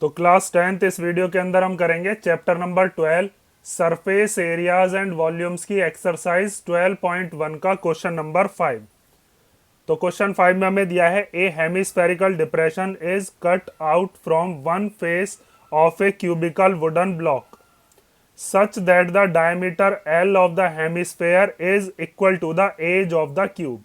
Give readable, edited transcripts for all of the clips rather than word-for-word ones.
तो class 10th इस video के अंदर हम करेंगे chapter number 12 surface areas and volumes की एक्सरसाइज 12.1 का क्वेश्चन नंबर 5। तो क्वेश्चन 5 में हमें दिया है a hemispherical depression is cut out from one face of a cubical wooden block such that the diameter L of the hemisphere is equal to the age of the cube।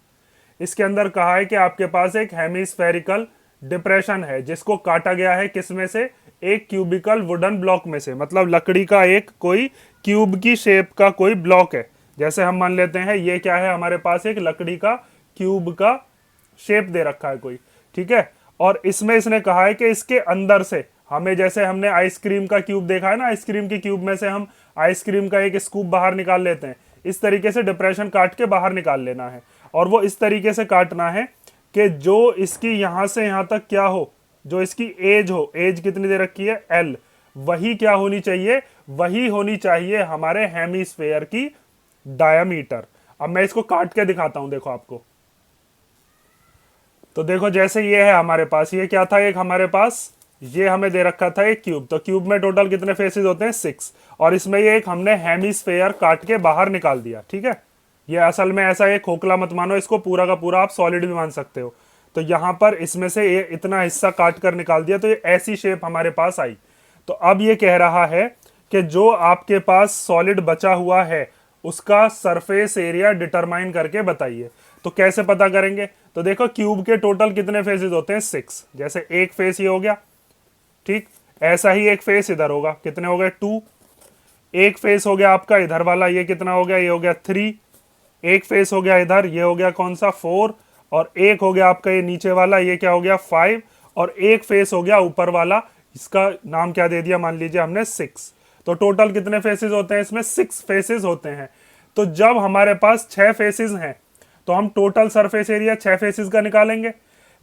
इसके अंदर कहा है कि आपके पास एक हेमिस्फेरिकल डिप्रेशन है जिसको काटा गया है किसमें से, एक क्यूबिकल वुडन ब्लॉक में से, मतलब लकड़ी का एक कोई क्यूब की शेप का कोई ब्लॉक है। जैसे हम मान लेते हैं ये क्या है, हमारे पास एक लकड़ी का क्यूब का शेप दे रखा है कोई, ठीक है। और इसमें इसने कहा है कि इसके अंदर से हमें, जैसे हमने आइसक्रीम का क्यूब देखा है ना, आइसक्रीम के क्यूब में से हम आइसक्रीम का एक स्कूप बाहर निकाल लेते हैं, इस तरीके से डिप्रेशन काट के बाहर निकाल लेना है। और वो इस तरीके से काटना है कि जो इसकी यहां से यहां तक क्या हो, जो इसकी एज हो, एज कितनी दे रखी है एल, वही क्या होनी चाहिए, वही होनी चाहिए हमारे हेमिस्फेयर की डायामीटर। अब मैं इसको काट के दिखाता हूं, देखो आपको। तो देखो जैसे ये है हमारे पास, ये क्या था, एक हमारे पास ये हमें दे रखा था एक क्यूब। तो क्यूब में टोटल कितने फेसेस होते हैं, 6। और इसमें ये एक हमने हेमिस्फेयर काट के बाहर निकाल दिया, ठीक है। ये असल में ऐसा एक खोखला मत मानो, इसको पूरा का पूरा आप सॉलिड भी मान सकते हो। तो यहां पर इसमें से ये इतना हिस्सा काट कर निकाल दिया, तो ये ऐसी शेप हमारे पास आई। तो अब ये कह रहा है कि जो आपके पास सॉलिड बचा हुआ है उसका सरफेस एरिया डिटरमाइन करके बताइए। तो कैसे पता करेंगे, तो देखो क्यूब के टोटल कितने फेसेस होते हैं, 6। जैसे एक फेस ये हो गया, ठीक, ऐसा ही एक फेस इधर होगा, कितने हो गए 2। एक फेस हो गया आपका इधर वाला, ये कितना हो गया, ये हो गया 3। एक फेस हो गया इधर, ये हो गया कौन सा 4। और एक हो गया आपका ये नीचे वाला, ये क्या हो गया 5। और एक फेस हो गया ऊपर वाला, इसका नाम क्या दे दिया, मान लीजिए हमने 6। तो टोटल कितने फेसेस होते हैं, इसमें 6 फेसेस होते हैं। तो जब हमारे पास 6 फेसेस हैं तो हम टोटल सरफेस एरिया 6 फेसेस का निकालेंगे।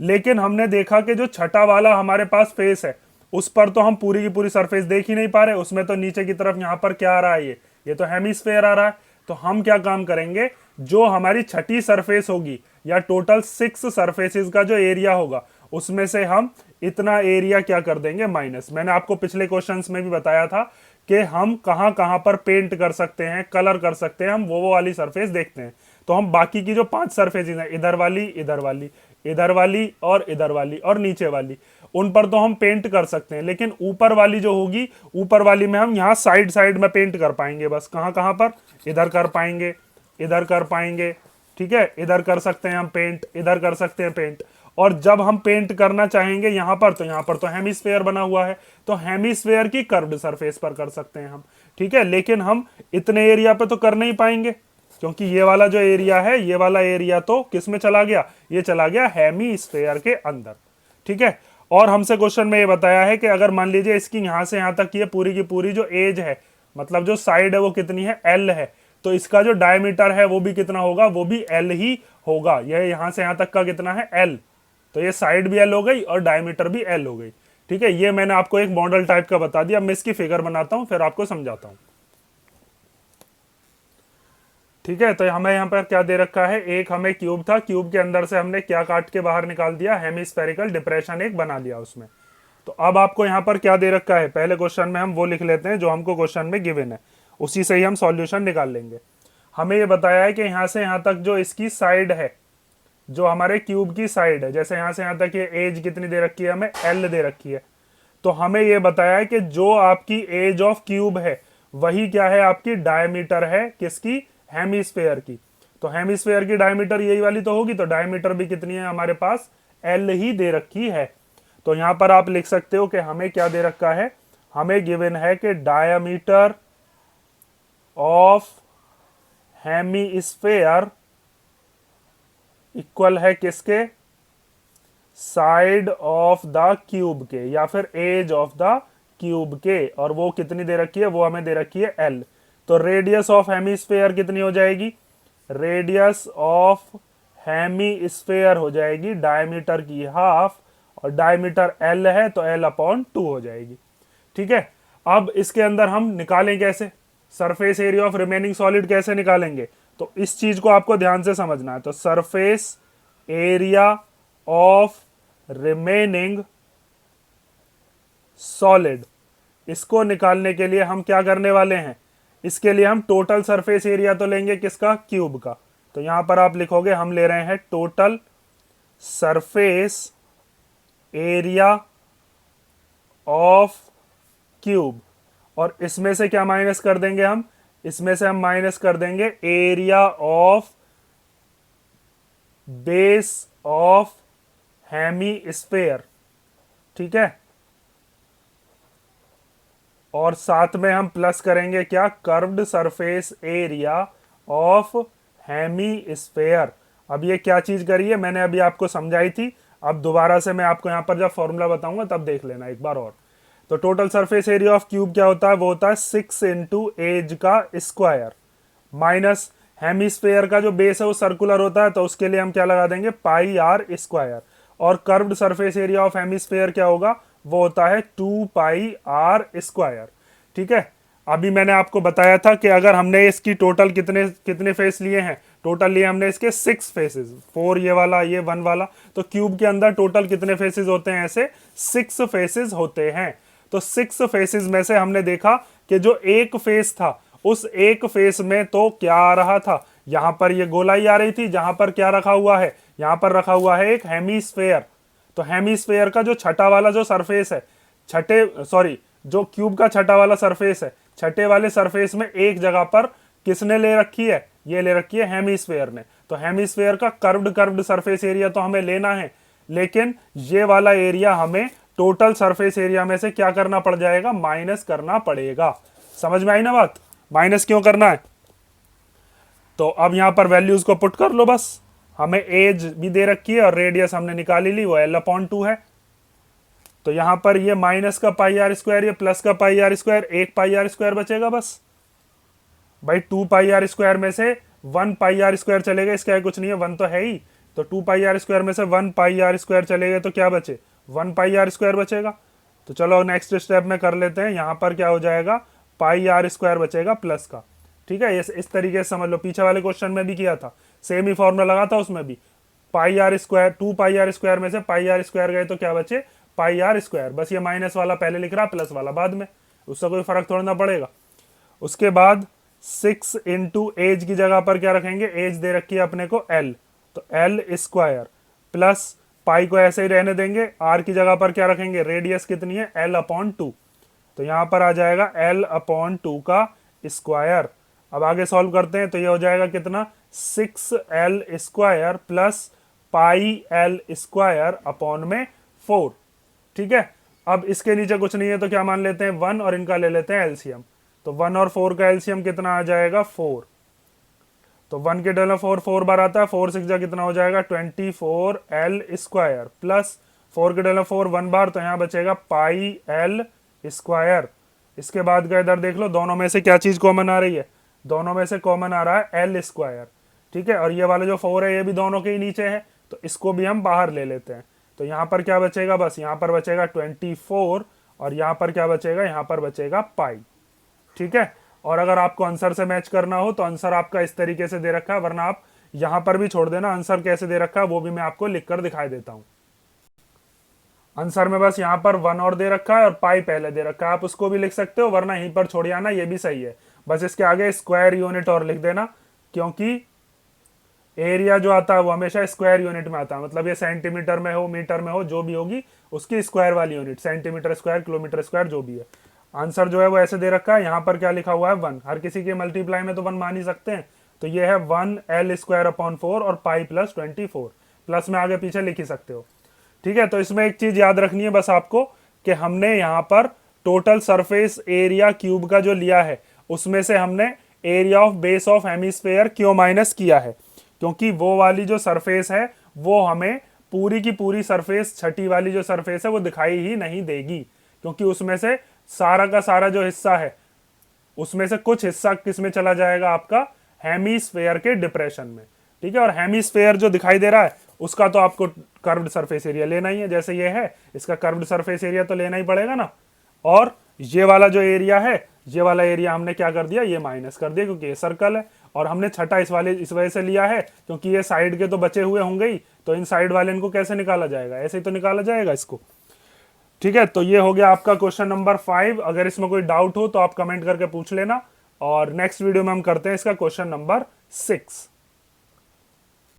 लेकिन हमने देखा कि जो छठा वाला हमारे पास फेस है उस पर तो हम पूरी की पूरी सरफेस देख ही नहीं पा रहे, उसमें तो नीचे की तरफ यहां पर क्या आ रहा है, ये तो हेमिस्फेयर आ रहा है। तो हम क्या काम करेंगे, जो हमारी छठी सरफेस होगी या टोटल 6 सरफेसेस का जो एरिया होगा उसमें से हम इतना एरिया क्या कर देंगे, माइनस। मैंने आपको पिछले क्वेश्चंस में भी बताया था कि हम कहां कहां पर पेंट कर सकते हैं, कलर कर सकते हैं, हम वो वाली सरफेस देखते हैं। तो हम बाकी की जो 5 सरफेसेस हैं, इधर वाली, इधर वाली, इधर वाली और इधर वाली और नीचे वाली, उन पर तो हम पेंट कर सकते हैं। लेकिन ऊपर वाली जो होगी, ऊपर वाली में हम यहाँ साइड साइड में पेंट कर पाएंगे बस। कहां कहां पर, इधर कर पाएंगे, इधर कर पाएंगे, ठीक है, इधर कर सकते हैं हम पेंट, इधर कर सकते हैं पेंट। और जब हम पेंट करना चाहेंगे यहां पर, तो यहां पर तो हेमिस्फेयर बना हुआ है, तो हेमिस्फेयर की कर्व्ड सरफेस पर कर सकते हैं हम, ठीक है। लेकिन हम इतने एरिया पे तो कर नहीं पाएंगे, क्योंकि ये वाला जो एरिया है, ये वाला एरिया तो किस में चला गया, ये चला गया हेमिस्फेयर के अंदर, ठीक है। और हमसे क्वेश्चन में ये बताया है कि अगर मान लीजिए इसकी यहां से यहां तक ये पूरी की पूरी जो एज है, मतलब जो साइड है वो कितनी है, एल है, तो इसका जो डायमीटर है वो भी कितना होगा, वो भी एल ही होगा। यह यहां से यहां तक का कितना है, एल। तो ये साइड भी एल हो गई और डायमीटर भी एल हो गई, ठीक है। ये मैंने आपको एक मॉडल टाइप का बता दिया। मैं इसकी फिगर बनाता हूं फिर आपको समझाता हूं, ठीक है। तो हमें यहाँ पर क्या दे रखा है, एक हमें क्यूब था, क्यूब के अंदर से हमने क्या काट के बाहर निकाल दिया, हेमिस्फेरिकल डिप्रेशन एक बना लिया उसमें। तो अब आपको यहाँ पर क्या दे रखा है, पहले क्वेश्चन में हम वो लिख लेते हैं जो हमको क्वेश्चन में गिवन है, उसी से ही हम सॉल्यूशन निकाल लेंगे। हमें ये बताया है कि यहाँ से यहाँ तक जो इसकी साइड है, जो हमारे क्यूब की साइड है, जैसे यहाँ से यहाँ तक ये एज कितनी दे रखी है, हमें एल दे रखी है। तो हमें ये बताया है कि जो आपकी एज ऑफ क्यूब है वही क्या है, आपकी डायमीटर है, किसकी, हेमिस्फेयर की। तो हेमिस्फेयर की डायमीटर यही वाली तो होगी, तो डायमीटर भी कितनी है हमारे पास, एल ही दे रखी है। तो यहां पर आप लिख सकते हो कि हमें क्या दे रखा है, हमें गिवन है कि डायमीटर ऑफ हेमिस्फेयर इक्वल है किसके, साइड ऑफ द क्यूब के, या फिर एज ऑफ द क्यूब के। और वो कितनी दे रखी है, वो हमें दे रखी है एल। तो रेडियस ऑफ हेमिस्फेयर कितनी हो जाएगी, रेडियस ऑफ हेमिस्फेयर हो जाएगी डायमीटर की हाफ, और डायमीटर एल है तो एल अपॉन 2 हो जाएगी, ठीक है। अब इसके अंदर हम निकालें कैसे, surface area of remaining solid कैसे निकालेंगे, तो इस चीज को आपको ध्यान से समझना है। तो surface area of remaining solid. इसको निकालने के लिए हम क्या करने वाले हैं, इसके लिए हम टोटल सरफेस एरिया तो लेंगे किसका, क्यूब का। तो यहां पर आप लिखोगे हम ले रहे हैं total surface area of cube, और इसमें से क्या माइनस कर देंगे हम, इसमें से हम माइनस कर देंगे area of base of hemisphere. ठीक है, और साथ में हम प्लस करेंगे क्या, curved surface area of hemisphere. अब ये क्या चीज करी है, मैंने अभी आपको समझाई थी, अब दोबारा से मैं आपको यहां पर जब फॉर्मूला बताऊंगा तब देख लेना एक बार और। तो total surface area of cube क्या होता है, वो होता है 6 इंटू एज का स्क्वायर माइनस हेमिस्फेयर का जो बेस है वो सर्कुलर होता है, तो उसके लिए हम क्या लगा देंगे, पाई आर स्क्वायर। और curved surface area of hemisphere क्या होगा, वो होता है 2 पाई आर स्क्वायर। ठीक है, अभी मैंने आपको बताया था कि अगर हमने इसकी टोटल कितने कितने फेस लिए हैं, टोटल लिए हमने इसके 6 फेसेस, 4 ये वाला ये 1 वाला, तो क्यूब के अंदर टोटल कितने फेसेस होते हैं, ऐसे 6 फेसेस होते हैं। तो 6 फेसेस में से हमने देखा कि जो एक फेस था उस एक फेस में तो क्या आ रहा था, यहां पर ये गोलाई आ रही थी, जहां पर क्या रखा हुआ है, यहां पर रखा हुआ है एक हेमिस्फेयर। तो हेमिस्फेयर का जो छठा वाला जो सरफेस है, जो क्यूब का छठा वाला सरफेस है, छठे वाले सरफेस में एक जगह पर किसने ले रखी है, ये ले रखी है हेमिस्फेयर ने। तो हेमिस्फेयर का कर्व्ड कर्व्ड सरफेस एरिया तो हमें लेना है, लेकिन ये वाला एरिया हमें टोटल सरफेस एरिया में से क्या करना पड़ जाएगा, माइनस करना पड़ेगा। समझ में आई ना बात, माइनस क्यों करना है। तो अब यहां पर वैल्यूज को पुट कर लो बस, हमें एज भी दे रखी है और रेडियस हमने निकाली ली, वो L/2 है। तो यहां पर ये माइनस का पाई आर स्क्वायर, ये प्लस का पाई आर स्क्वायर, एक पाई आर स्क्वायर बचेगा बस भाई। 2 पाई आर स्क्वायर में से 1 पाई आर स्क्वायर चलेगा, इसका कुछ नहीं है, 1 तो है ही। तो 2 पाई आर स्क्वायर में से 1 पाई आर स्क्वायर चलेगा तो क्या बचे, 1 पाई आर स्क्वायर बचेगा। तो चलो नेक्स्ट स्टेप में कर लेते हैं, यहां पर क्या हो जाएगा, पाई आर स्क्वायर बचेगा प्लस का। ठीक है, इस तरीके से समझ लो, पीछे वाले क्वेश्चन में भी किया था, सेम ही फॉर्मूला लगा था उसमें भी। Pi r square, 2 pi r square में से पाई आर स्क्वायर गए तो क्या बचे, पाई आर स्क्वायर। बस ये माइनस वाला पहले लिख रहा, प्लस वाला बाद में, उससे कोई फर्क थोड़ा ना पड़ेगा। उसके बाद 6 इंटू एज की जगह पर क्या रखेंगे, एज दे रखी है अपने को L, तो L स्क्वायर प्लस पाई को ऐसे ही रहने देंगे, R की जगह पर क्या रखेंगे, रेडियस कितनी है, L/2। तो यहां पर आ जाएगा L/2 का स्क्वायर। अब आगे सॉल्व करते हैं, तो ये हो जाएगा कितना, 6L square plus pi L square upon में 4। ठीक है, अब इसके नीचे कुछ नहीं है तो क्या मान लेते हैं, 1, और इनका ले लेते हैं एलसीएम। तो 1 और 4 का एलसीएम कितना आ जाएगा, 4। तो 1 के डबल 4 4 बार आता है, 4 6 जा कितना हो जाएगा, 24L स्क्वायर प्लस 4 के डबल 4 1 बार, तो यहाँ बचेगा पाई L स्क्वायर। इसके बाद का इधर देख लो, दोनों में से क्या चीज कॉमन आ रही है, दोनों में से कॉमन आ रहा है L स्क्वायर। ठीक है, और ये वाला जो 4 है ये भी दोनों के ही नीचे है, तो इसको भी हम बाहर ले लेते हैं। तो यहाँ पर क्या बचेगा, बस यहाँ पर बचेगा 24, और यहाँ पर क्या बचेगा, यहाँ पर बचेगा पाई। ठीक है, और अगर आपको आंसर से मैच करना हो तो आंसर आपका इस तरीके से दे रखा है, वरना आप यहां पर भी छोड़ देना, आंसर कैसे दे रखा है वो भी मैं आपको लिखकर दिखाई देता हूं। आंसर में बस यहां पर 1 और दे रखा है और पाई पहले दे रखा है, आप उसको भी लिख सकते हो, वरना यहीं पर छोड़ आना, ये भी सही है। बस इसके आगे स्क्वायर यूनिट और लिख देना, क्योंकि एरिया जो आता है वो हमेशा स्क्वायर यूनिट में आता है, मतलब ये सेंटीमीटर में हो, मीटर में हो, जो भी होगी उसकी स्क्वायर वाली unit, centimetre square, kilometre square, जो भी है। आंसर जो है वो ऐसे दे रखा है, यहाँ पर क्या लिखा हुआ है, 1। हर किसी के मल्टीप्लाई में तो 1 मान ही सकते हैं, तो ये है 1L स्क्वायर अपॉन 4 और पाई प्लस 24, प्लस में आगे पीछे लिख ही सकते हो। ठीक है, तो इसमें एक चीज याद रखनी है बस आपको, कि हमने यहाँ पर टोटल सरफेस एरिया क्यूब का जो लिया है, उसमें से हमने area of base of hemisphere क्यों माइनस किया है, क्योंकि वो वाली जो सरफेस है वो हमें पूरी की पूरी सरफेस, छठी वाली जो सरफेस है वो दिखाई ही नहीं देगी, क्योंकि उसमें से सारा का सारा जो हिस्सा है उसमें से कुछ हिस्सा किस में चला जाएगा, आपका हेमिस्फेयर के डिप्रेशन में। ठीक है, और हेमिस्फेयर जो दिखाई दे रहा है उसका तो आपको कर्व्ड सरफेस एरिया लेना ही है, जैसे ये है इसका कर्व्ड सरफेस एरिया तो लेना ही पड़ेगा ना। और ये वाला जो एरिया है, ये वाला एरिया हमने क्या कर दिया, ये माइनस कर दिया, क्योंकि ये सर्कल है, और हमने छठा इस वजह से लिया है क्योंकि ये साइड के तो बचे हुए होंगे ही, तो इन साइड वाले इनको कैसे निकाला जाएगा, ऐसे ही तो निकाला जाएगा इसको। ठीक है, तो ये हो गया आपका क्वेश्चन नंबर 5। अगर इसमें कोई डाउट हो तो आप कमेंट करके पूछ लेना, और नेक्स्ट वीडियो में हम करते हैं इसका क्वेश्चन नंबर 6।